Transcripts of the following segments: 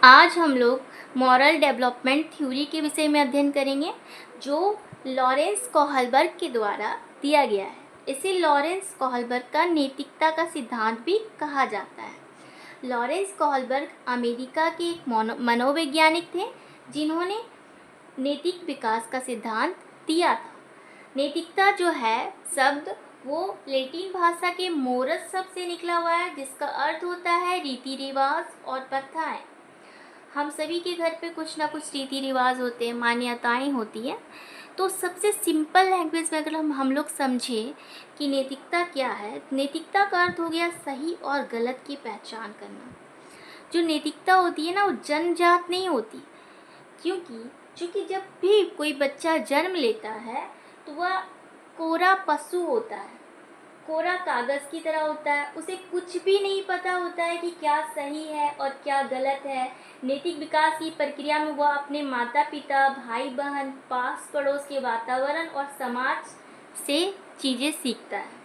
आज हम लोग मॉरल डेवलपमेंट थ्योरी के विषय में अध्ययन करेंगे जो लॉरेंस कोहलबर्ग के द्वारा दिया गया है। इसे लॉरेंस कोहलबर्ग का नैतिकता का सिद्धांत भी कहा जाता है। लॉरेंस कोहलबर्ग अमेरिका के एक मनोवैज्ञानिक थे जिन्होंने नैतिक विकास का सिद्धांत दिया था। नैतिकता जो है शब्द वो लैटिन भाषा के मोरस शब्द से निकला हुआ है जिसका अर्थ होता है रीति रिवाज और प्रथाएं। हम सभी के घर पे कुछ ना कुछ रीति रिवाज होते हैं, मान्यताएं होती हैं। तो सबसे सिंपल लैंग्वेज में अगर हम लोग समझें कि नैतिकता क्या है, नैतिकता का अर्थ हो गया सही और गलत की पहचान करना। जो नैतिकता होती है ना वो जन्मजात नहीं होती, क्योंकि जब भी कोई बच्चा जन्म लेता है तो वह कोरा पशु होता है, कोरा कागज़ की तरह होता है। उसे कुछ भी नहीं पता होता है कि क्या सही है और क्या गलत है। नैतिक विकास की प्रक्रिया में वह अपने माता पिता, भाई बहन, पास पड़ोस के वातावरण और समाज से चीज़ें सीखता है।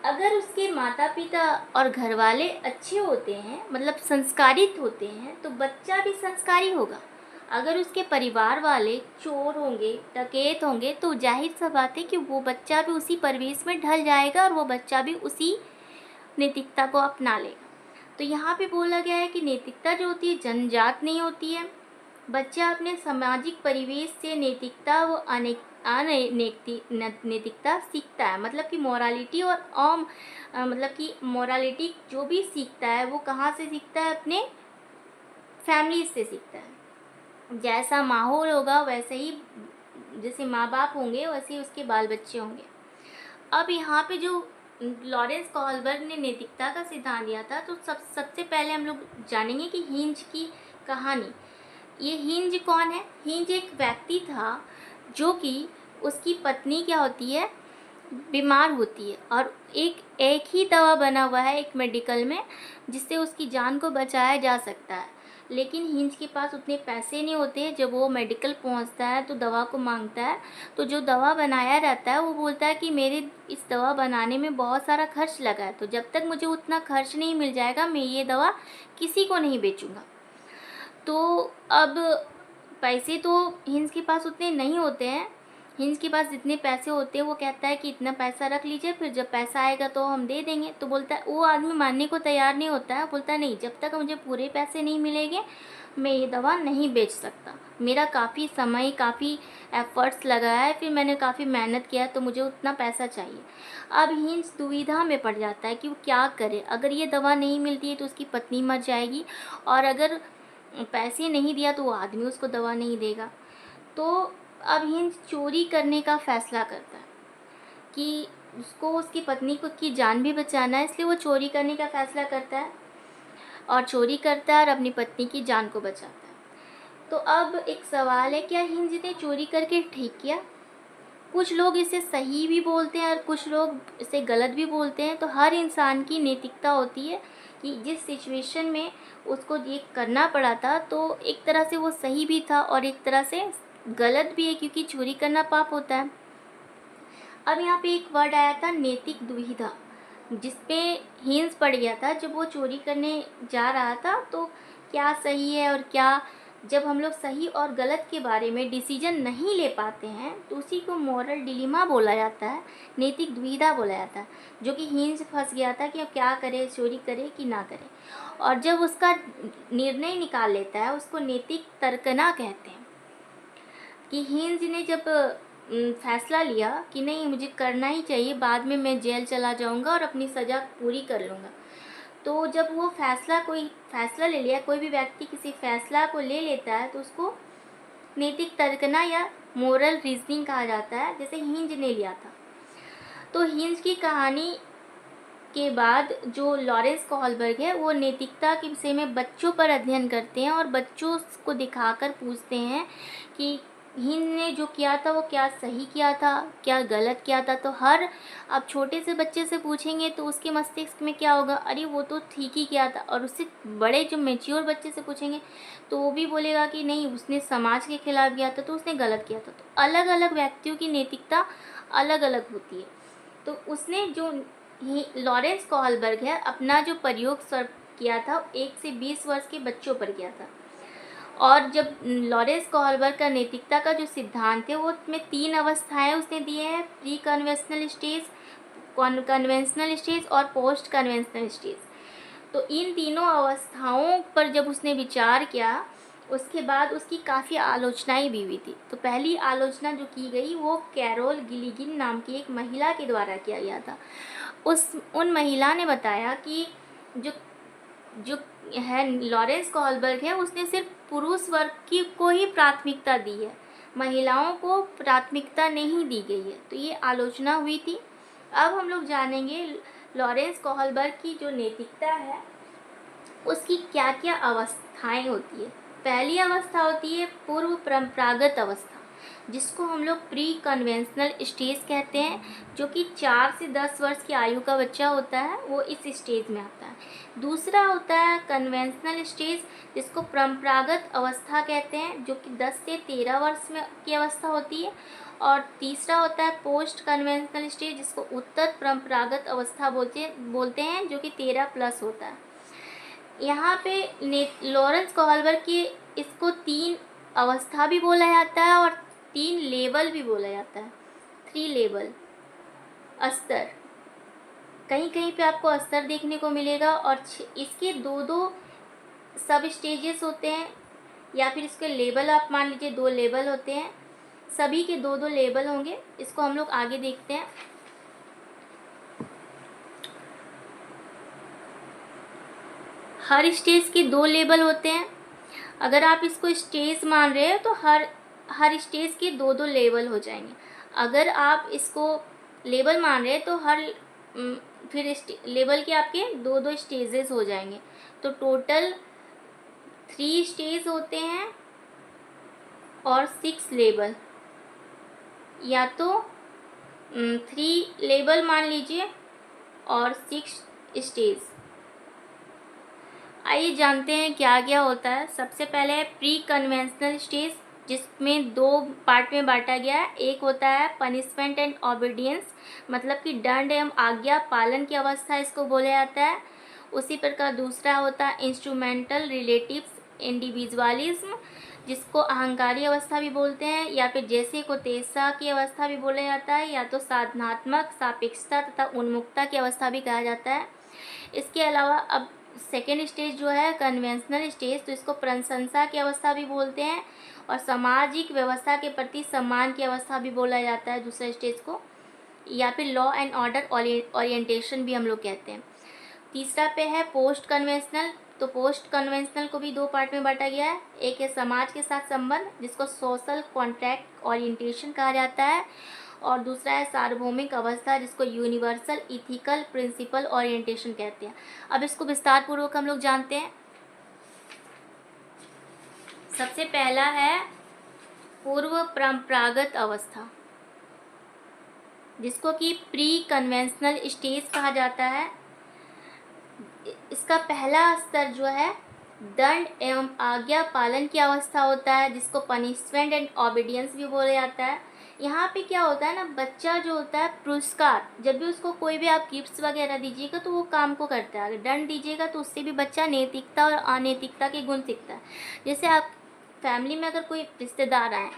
अगर उसके माता पिता और घर वाले अच्छे होते हैं, मतलब संस्कारित होते हैं, तो बच्चा भी संस्कारी होगा। अगर उसके परिवार वाले चोर होंगे, डकैत होंगे, तो जाहिर सा बात है कि वो बच्चा भी उसी परिवेश में ढल जाएगा और वो बच्चा भी उसी नैतिकता को अपना लेगा। तो यहाँ पे बोला गया है कि नैतिकता जो होती है जन्मजात नहीं होती है। बच्चा अपने सामाजिक परिवेश से नैतिकता व नैतिकता सीखता है। मतलब कि मोरालिटी और मतलब कि मोरालिटी जो भी सीखता है वो कहाँ से सीखता है, अपने फैमिली से सीखता है। जैसा माहौल होगा वैसे ही, जैसे माँ बाप होंगे वैसे ही उसके बाल बच्चे होंगे। अब यहाँ पे जो लॉरेंस कोहलबर्ग ने नैतिकता का सिद्धांत दिया था, तो सबसे पहले हम लोग जानेंगे कि हिंज की कहानी। ये हिंज कौन है? हिंज एक व्यक्ति था जो कि उसकी पत्नी क्या होती है, बीमार होती है और एक ही दवा बना हुआ है एक मेडिकल में जिससे उसकी जान को बचाया जा सकता है। लेकिन हिंज के पास उतने पैसे नहीं होते। जब वो मेडिकल पहुंचता है तो दवा को मांगता है, तो जो दवा बनाया रहता है वो बोलता है कि मेरे इस दवा बनाने में बहुत सारा खर्च लगा है, तो जब तक मुझे उतना खर्च नहीं मिल जाएगा मैं ये दवा किसी को नहीं बेचूंगा। तो अब पैसे तो हिंज के पास उतने नहीं होते हैं। हिंज के पास जितने पैसे होते हैं वो कहता है कि इतना पैसा रख लीजिए, फिर जब पैसा आएगा तो हम दे देंगे। तो बोलता है, वो आदमी मानने को तैयार नहीं होता है। बोलता है नहीं, जब तक मुझे पूरे पैसे नहीं मिलेंगे मैं ये दवा नहीं बेच सकता। मेरा काफ़ी समय, काफ़ी एफर्ट्स लगा है, फिर मैंने काफ़ी मेहनत किया है, तो मुझे उतना पैसा चाहिए। अब हिंज दुविधा में पड़ जाता है कि वो क्या करे। अगर ये दवा नहीं मिलती है तो उसकी पत्नी मर जाएगी, और अगर पैसे नहीं दिया तो वो आदमी उसको दवा नहीं देगा। तो अब हिंज चोरी करने का फैसला करता है कि उसको उसकी पत्नी को की जान भी बचाना है, इसलिए वो चोरी करने का फैसला करता है और चोरी करता है और अपनी पत्नी की जान को बचाता है। तो अब एक सवाल है, क्या हिंज ने चोरी करके ठीक किया? कुछ लोग इसे सही भी बोलते हैं और कुछ लोग इसे गलत भी बोलते हैं। तो हर इंसान की नैतिकता होती है कि जिस सिचुएशन में उसको ये करना पड़ा था, तो एक तरह से वो सही भी था और एक तरह से गलत भी है, क्योंकि चोरी करना पाप होता है। अब यहाँ पे एक वर्ड आया था नैतिक दुविधा, जिसपे हिंस पड़ गया था जब वो चोरी करने जा रहा था। तो क्या सही है और क्या, जब हम लोग सही और गलत के बारे में डिसीजन नहीं ले पाते हैं तो उसी को मॉरल डिलीमा बोला जाता है, नैतिक दुविधा बोला जाता है। जो कि हिंस फंस गया था कि अब क्या करे, चोरी करे कि ना करे। और जब उसका निर्णय निकाल लेता है उसको नैतिक तर्कना कहते हैं। कि हिंज ने जब फैसला लिया कि नहीं मुझे करना ही चाहिए, बाद में मैं जेल चला जाऊंगा और अपनी सज़ा पूरी कर लूँगा। तो जब वो कोई फैसला ले लिया, कोई भी व्यक्ति किसी फैसला को ले लेता है तो उसको नैतिक तर्कना या मोरल रीजनिंग कहा जाता है, जैसे हिंज ने लिया था। तो हिंज की कहानी के बाद जो लॉरेंस कोहलबर्ग है वो नैतिकता के विषय में बच्चों पर अध्ययन करते हैं और बच्चों को दिखाकर पूछते हैं कि हिंद ने जो किया था वो क्या सही किया था, क्या गलत किया था। तो अब छोटे से बच्चे से पूछेंगे तो उसके मस्तिष्क में क्या होगा, अरे वो तो ठीक ही किया था। और उससे बड़े जो मैच्योर बच्चे से पूछेंगे तो वो भी बोलेगा कि नहीं, उसने समाज के खिलाफ किया था तो उसने गलत किया था। तो अलग अलग व्यक्तियों की नैतिकता अलग अलग होती है। तो उसने जो लॉरेंस कोहलबर्ग है अपना जो प्रयोग किया था 1 से 20 वर्ष के बच्चों पर किया था। और जब लॉरेंस कोहलबर्ग का नैतिकता का जो सिद्धांत है वो में 3 अवस्थाएं उसने दिए हैं, pre conventional stage, conventional stage और पोस्ट कन्वेंशनल स्टेज। तो इन तीनों अवस्थाओं पर जब उसने विचार किया उसके बाद उसकी काफ़ी आलोचनाएं भी हुई थी। तो पहली आलोचना जो की गई वो कैरोल गिलिगिन नाम की एक महिला के द्वारा किया गया था। उन महिला ने बताया कि जो जो है लॉरेंस कोहलबर्ग है उसने सिर्फ पुरुष वर्ग की को ही प्राथमिकता दी है, महिलाओं को प्राथमिकता नहीं दी गई है। तो ये आलोचना हुई थी। अब हम लोग जानेंगे लॉरेंस कोहलबर्ग की जो नैतिकता है उसकी क्या क्या अवस्थाएं होती है। पहली अवस्था होती है पूर्व परंपरागत अवस्था, जिसको हम लोग प्री कन्वेंशनल स्टेज कहते हैं, जो कि 4 से 10 वर्ष की आयु का बच्चा होता है वो इस स्टेज में आता है। दूसरा होता है कन्वेंशनल स्टेज, जिसको परंपरागत अवस्था कहते हैं, जो कि 10 से 13 वर्ष में की अवस्था होती है। और तीसरा होता है पोस्ट कन्वेंशनल स्टेज, जिसको उत्तर परंपरागत अवस्था बोलते हैं, जो कि 13+ होता है। यहाँ पे लॉरेंस कोहलबर्ग की इसको 3 अवस्था भी बोला जाता है और 3 लेवल भी बोला जाता है, 3 लेवल, स्तर। कहीं कहीं पे आपको स्तर देखने को मिलेगा और इसके 2 सब स्टेजेस होते हैं, या फिर इसके लेवल आप मान लीजिए 2 लेवल होते हैं, सभी के 2 लेवल होंगे। इसको हम लोग आगे देखते हैं। हर स्टेज के 2 लेवल होते हैं। अगर आप इसको स्टेज मान रहे हो तो हर स्टेज के 2 लेवल हो जाएंगे। अगर आप इसको लेवल मान रहे हैं तो फिर लेवल के आपके 2 स्टेजेस हो जाएंगे। तो टोटल 3 स्टेज होते हैं और 6 लेवल, या तो 3 लेवल मान लीजिए और 6 स्टेज। आइए जानते हैं क्या क्या होता है। सबसे पहले है प्री कन्वेंशनल स्टेज, जिसमें 2 पार्ट में बांटा गया है। एक होता है पनिशमेंट एंड ओबीडियंस, मतलब कि दंड एवं आज्ञा पालन की अवस्था इसको बोला जाता है। उसी प्रकार दूसरा होता है इंस्ट्रूमेंटल रिलेटिव्स इंडिविजुअलिज्म, जिसको अहंकारी अवस्था भी बोलते हैं, या फिर जैसे को तेसा की अवस्था भी बोला जाता है, या तो साधनात्मक सापेक्षता तथा उन्मुक्ता की अवस्था भी कहा जाता है। इसके अलावा अब सेकेंड स्टेज जो है कन्वेंशनल स्टेज, तो इसको प्रशंसा की अवस्था भी बोलते हैं और सामाजिक व्यवस्था के प्रति सम्मान की अवस्था भी बोला जाता है दूसरे स्टेज को, या फिर लॉ एंड ऑर्डर ओरिएंटेशन भी हम लोग कहते हैं। तीसरा पे है पोस्ट कन्वेंशनल। तो पोस्ट कन्वेंशनल को भी 2 पार्ट में बांटा गया है। एक है समाज के साथ संबंध, जिसको सोशल कॉन्ट्रैक्ट ओरिएंटेशन कहा जाता है, और दूसरा है सार्वभौमिक अवस्था, जिसको यूनिवर्सल इथिकल प्रिंसिपल ओरिएंटेशन कहते हैं। अब इसको विस्तार पूर्वक हम लोग जानते हैं। सबसे पहला है पूर्व परंपरागत अवस्था, जिसको कि प्री कन्वेंशनल स्टेज कहा जाता है। इसका पहला स्तर जो है दंड एवं आज्ञा पालन की अवस्था होता है, जिसको पनिशमेंट एंड ओबीडियंस भी बोला जाता है। यहाँ पे क्या होता है ना, बच्चा जो होता है पुरस्कार, जब भी उसको कोई भी आप गिफ्ट्स वगैरह दीजिएगा तो वो काम को करता है। अगर दंड दीजिएगा तो उससे भी बच्चा नैतिकता और अनैतिकता के गुण सीखता है। जैसे आप फैमिली में अगर कोई रिश्तेदार आए,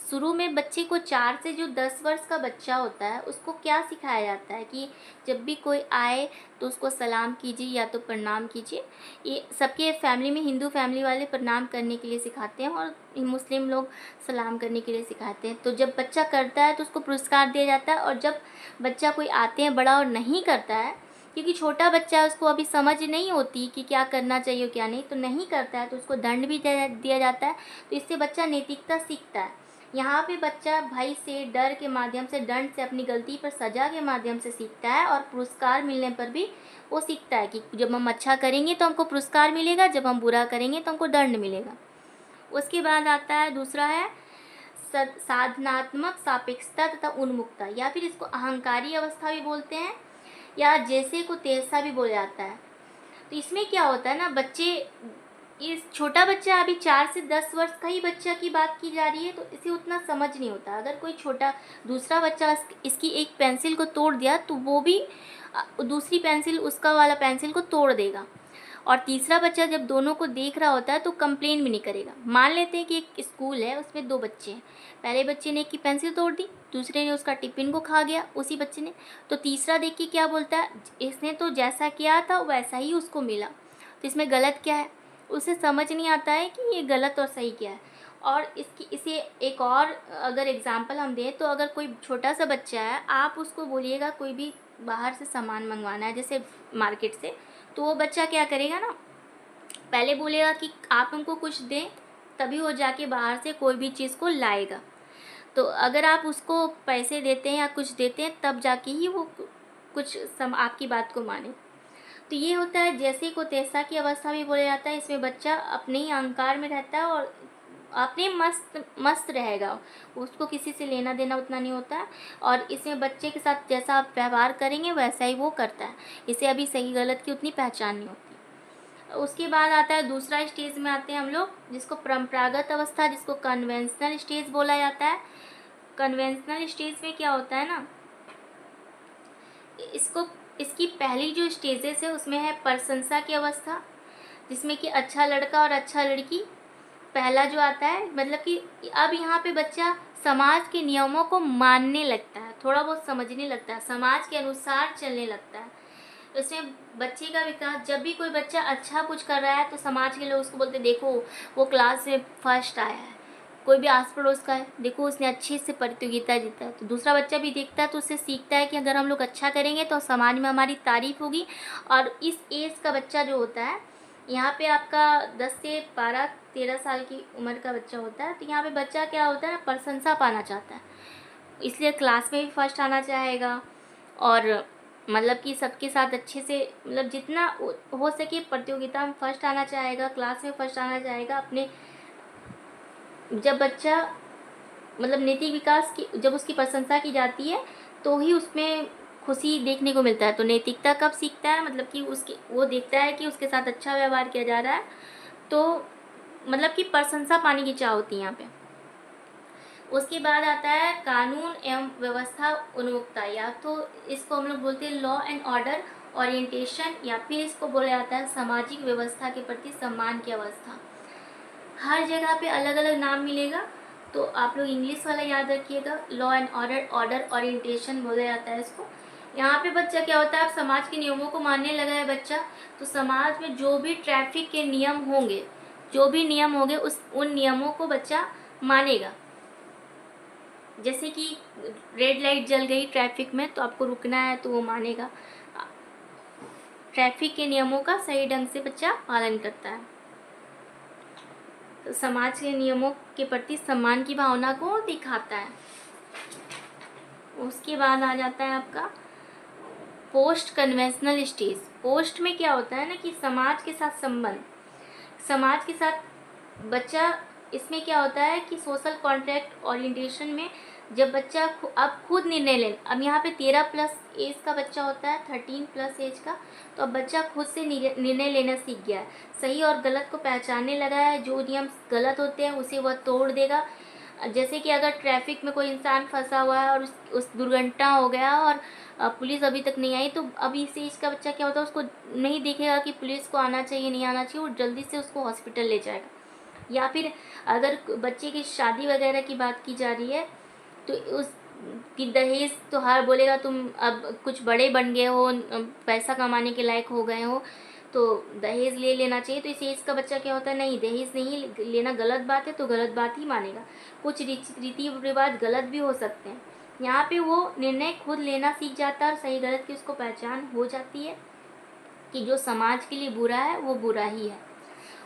शुरू में बच्चे को 4 से जो 10 वर्ष का बच्चा होता है उसको क्या सिखाया जाता है कि जब भी कोई आए तो उसको सलाम कीजिए या तो प्रणाम कीजिए। ये सबके फैमिली में, हिंदू फैमिली वाले प्रणाम करने के लिए सिखाते हैं और मुस्लिम लोग सलाम करने के लिए सिखाते हैं। तो जब बच्चा करता है तो उसको पुरस्कार दिया जाता है, और जब बच्चा कोई आते हैं बड़ा और नहीं करता है, क्योंकि छोटा बच्चा है उसको अभी समझ नहीं होती कि क्या करना चाहिए क्या नहीं, तो नहीं करता है तो उसको दंड भी दिया जाता है। तो इससे बच्चा नैतिकता सीखता है। यहाँ पे बच्चा भय से, डर के माध्यम से, दंड से, अपनी गलती पर सजा के माध्यम से सीखता है, और पुरस्कार मिलने पर भी वो सीखता है कि जब हम अच्छा करेंगे तो हमको पुरस्कार मिलेगा, जब हम बुरा करेंगे तो हमको दंड मिलेगा। उसके बाद आता है दूसरा है साधनात्मक सापेक्षता तथा उन्मुक्ता, या फिर इसको अहंकारी अवस्था भी बोलते हैं, या जैसे को तेसा भी बोला जाता है। तो इसमें क्या होता है ना, इस छोटा बच्चा, अभी 4 से 10 वर्ष का ही बच्चा की बात की जा रही है, तो इसे उतना समझ नहीं होता। अगर कोई छोटा दूसरा बच्चा इसकी एक पेंसिल को तोड़ दिया तो वो भी दूसरी पेंसिल, उसका वाला पेंसिल को तोड़ देगा। और तीसरा बच्चा जब दोनों को देख रहा होता है तो कंप्लेन भी नहीं करेगा। मान लेते हैं कि एक स्कूल है, उसमें 2 बच्चे हैं, पहले बच्चे ने एक की पेंसिल तोड़ दी, दूसरे ने उसका टिफिन को खा गया उसी बच्चे ने, तो तीसरा देख के क्या बोलता है, इसने तो जैसा किया था वैसा ही उसको मिला, तो इसमें गलत क्या है। उसे समझ नहीं आता है कि ये गलत और सही क्या है। और इसे एक और अगर एग्जांपल हम दें तो अगर कोई छोटा सा बच्चा है, आप उसको बोलिएगा कोई भी बाहर से सामान मंगवाना है जैसे मार्केट से, तो वो बच्चा क्या करेगा ना, पहले बोलेगा कि आप हमको कुछ दें, तभी वो जाके बाहर से कोई भी चीज़ को लाएगा। तो अगर आप उसको पैसे देते हैं या कुछ देते हैं तब जाके ही वो कुछ आपकी बात को माने। तो ये होता है जैसे को तैसा की अवस्था भी बोला जाता है। इसमें बच्चा अपने ही अहंकार में रहता है और अपने मस्त मस्त रहेगा, उसको किसी से लेना देना उतना नहीं होता है। और इसमें बच्चे के साथ जैसा आप व्यवहार करेंगे वैसा ही वो करता है, इसे अभी सही गलत की उतनी पहचान नहीं होती। उसके बाद आता है दूसरा स्टेज में आते हैं हम लोग, जिसको परंपरागत अवस्था, जिसको कन्वेंशनल स्टेज बोला जाता है। कन्वेंशनल स्टेज में क्या होता है ना, इसकी पहली जो स्टेजेस है उसमें है प्रशंसा की अवस्था, जिसमें कि अच्छा लड़का और अच्छा लड़की पहला जो आता है, मतलब कि अब यहाँ पे बच्चा समाज के नियमों को मानने लगता है, थोड़ा बहुत समझने लगता है, समाज के अनुसार चलने लगता है। इसमें बच्चे का विकास, जब भी कोई बच्चा अच्छा कुछ कर रहा है तो समाज के लोग उसको बोलते हैं देखो वो क्लास में फर्स्ट आया है, कोई भी आस पड़ोस का है देखो उसने अच्छे से प्रतियोगिता जीता है, तो दूसरा बच्चा भी देखता है तो उससे सीखता है कि अगर हम लोग अच्छा करेंगे तो समाज में हमारी तारीफ होगी। और इस एज का बच्चा जो होता है, यहाँ पे आपका 10 से 12-13 साल की उम्र का बच्चा होता है, तो यहाँ पे बच्चा क्या होता है ना, प्रशंसा पाना चाहता है, इसलिए क्लास में भी फर्स्ट आना चाहेगा और मतलब कि सबके साथ अच्छे से, मतलब जितना हो सके प्रतियोगिता में फर्स्ट आना चाहेगा, क्लास में फर्स्ट आना चाहेगा अपने। जब बच्चा मतलब नैतिक विकास की जब उसकी प्रशंसा की जाती है तो ही उसमें खुशी देखने को मिलता है। तो नैतिकता कब सीखता है, मतलब कि उसके वो देखता है कि उसके साथ अच्छा व्यवहार किया जा रहा है, तो मतलब कि प्रशंसा पाने की चाह होती है यहाँ पे। उसके बाद आता है कानून एवं व्यवस्था उन्मुखता, या तो इसको हम लोग बोलते हैं लॉ एंड ऑर्डर ओरिएंटेशन, या फिर इसको बोला जाता है सामाजिक व्यवस्था के प्रति सम्मान की अवस्था। हर जगह पे अलग अलग नाम मिलेगा, तो आप लोग इंग्लिश वाला याद रखिएगा, लॉ एंड ऑर्डर ओरिएंटेशन बोला जाता है इसको। यहाँ पे बच्चा क्या होता है, आप समाज के नियमों को मानने लगा है बच्चा, तो समाज में जो भी ट्रैफिक के नियम होंगे, जो भी नियम होंगे उन नियमों को बच्चा मानेगा। जैसे कि रेड लाइट जल गई ट्रैफिक में तो आपको रुकना है तो वो मानेगा, ट्रैफिक के नियमों का सही ढंग से बच्चा पालन करता है। तो समाज के नियमों के प्रति सम्मान की भावना को दिखाता है। उसके बाद आ जाता है आपका पोस्ट कन्वेंशनल स्टेज। पोस्ट में क्या होता है ना कि समाज के साथ संबंध, समाज के साथ बच्चा, इसमें क्या होता है कि सोशल कॉन्ट्रैक्ट ओरिएंटेशन में जब बच्चा अब खुद निर्णय ले, अब यहाँ पे 13+ एज का बच्चा होता है, 13+ एज का, तो अब बच्चा खुद से निर्णय लेना सीख गया है, सही और गलत को पहचानने लगा है, जो नियम गलत होते हैं उसे वह तोड़ देगा। जैसे कि अगर ट्रैफिक में कोई इंसान फंसा हुआ है और उस दुर्घटना हो गया और पुलिस अभी तक नहीं आई, तो अभी इस एज का बच्चा क्या होता है, उसको नहीं देखेगा कि पुलिस को आना चाहिए नहीं आना चाहिए, वो जल्दी से उसको हॉस्पिटल ले जाएगा। या फिर अगर बच्चे की शादी वगैरह की बात की जा रही है तो उस कि दहेज तो हर बोलेगा तुम अब कुछ बड़े बन गए हो, पैसा कमाने के लायक हो गए हो, तो दहेज ले लेना चाहिए। तो इस एज का बच्चा क्या होता है, नहीं दहेज नहीं लेना गलत बात है, तो गलत बात ही मानेगा। कुछ रीति रिवाज गलत भी हो सकते हैं, यहाँ पे वो निर्णय खुद लेना सीख जाता है और सही गलत की उसको पहचान हो जाती है कि जो समाज के लिए बुरा है वो बुरा ही है।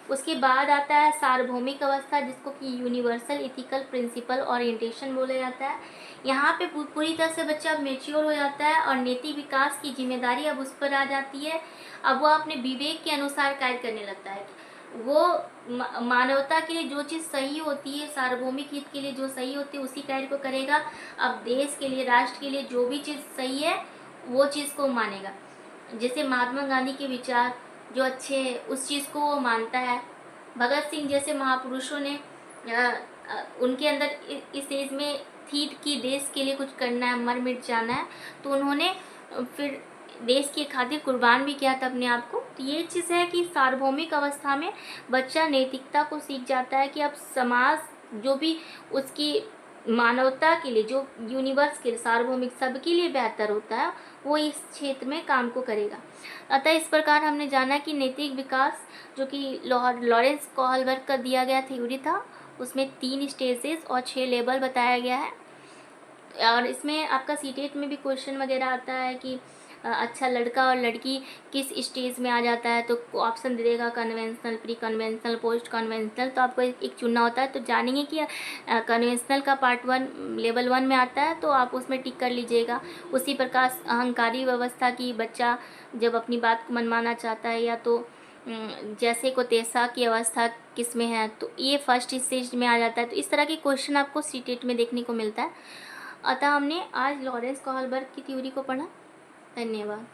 उसके बाद आता है सार्वभौमिक अवस्था, जिसको कि यूनिवर्सल इथिकल प्रिंसिपल ओरिएंटेशन बोला जाता है। यहाँ पे पूरी तरह से बच्चा मेच्योर हो जाता है और नैतिक विकास की जिम्मेदारी अब उस पर आ जाती है। अब वो अपने विवेक के अनुसार कार्य करने लगता है। वो मानवता के लिए जो चीज़ सही होती है, सार्वभौमिक हित के लिए जो सही होती है उसी कार्य को करेगा। अब देश के लिए, राष्ट्र के लिए जो भी चीज़ सही है वो चीज़ को मानेगा। जैसे महात्मा गांधी के विचार जो अच्छे हैं उस चीज़ को वो मानता है। भगत सिंह जैसे महापुरुषों ने उनके अंदर इस एज में थी कि देश के लिए कुछ करना है, मर मिट जाना है, तो उन्होंने फिर देश के खातिर कुर्बान भी किया था अपने आप को। तो ये चीज़ है कि सार्वभौमिक अवस्था में बच्चा नैतिकता को सीख जाता है कि अब समाज जो भी उसकी मानवता के लिए, जो यूनिवर्स के लिए, सार्वभौमिक सबके लिए बेहतर होता है, वो इस क्षेत्र में काम को करेगा। अतः इस प्रकार हमने जाना कि नैतिक विकास जो कि लॉरेंस कोहलबर्ग का दिया गया थ्योरी था, उसमें 3 स्टेजेस और 6 लेवल बताया गया है। और इसमें आपका सीटेट में भी क्वेश्चन वगैरह आता है कि अच्छा लड़का और लड़की किस स्टेज में आ जाता है, तो ऑप्शन दे देगा conventional, pre conventional, post conventional. तो आपको एक चुनना होता है। तो जानेंगे कि कन्वेंशनल का पार्ट 1 लेवल 1 में आता है, तो आप उसमें टिक कर लीजिएगा। उसी प्रकार अहंकारी व्यवस्था की, बच्चा जब अपनी बात को मनवाना चाहता है, या तो जैसे को तेसा की अवस्था किस में है, तो ये फर्स्ट स्टेज में आ जाता है। तो इस तरह के क्वेश्चन आपको सीटेट में देखने को मिलता है। अतः हमने आज लॉरेंस कोहलबर्ग की थ्योरी को पढ़ा। धन्यवाद।